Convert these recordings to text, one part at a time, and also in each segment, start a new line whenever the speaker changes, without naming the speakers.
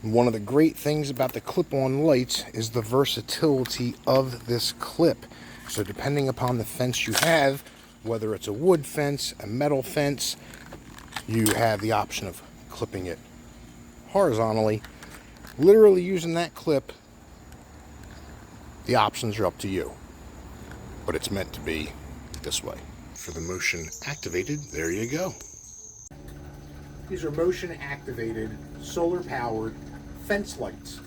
One of the great things about the clip-on lights is the versatility of this clip. So depending upon the fence you have, whether it's a wood fence, a metal fence, you have the option of clipping it horizontally. Literally using that clip, the options are up to you. But it's meant to be this way. For the motion activated, there you go. These are motion activated, solar powered fence lights.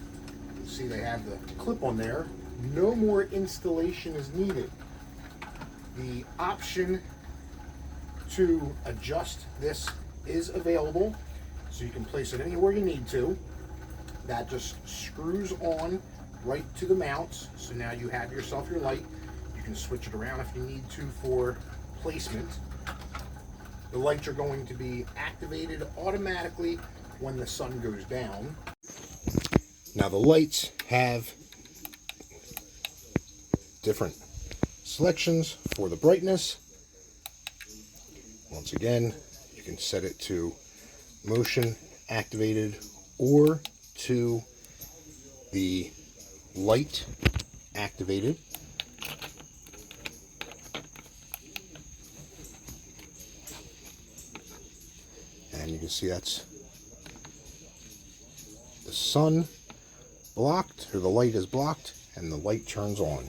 You see they have the clip on there. No more installation is needed. The option to adjust this is available, so you can place it anywhere you need to. That just screws on right to the mounts, so now you have yourself your light. You can switch it around if you need to for placement. The lights are going to be activated automatically when the sun goes down. Now the lights have different selections for the brightness. Once again, you can set it to motion activated or to the light activated. And you can see that's the sun blocked, or the light is blocked, and the light turns on.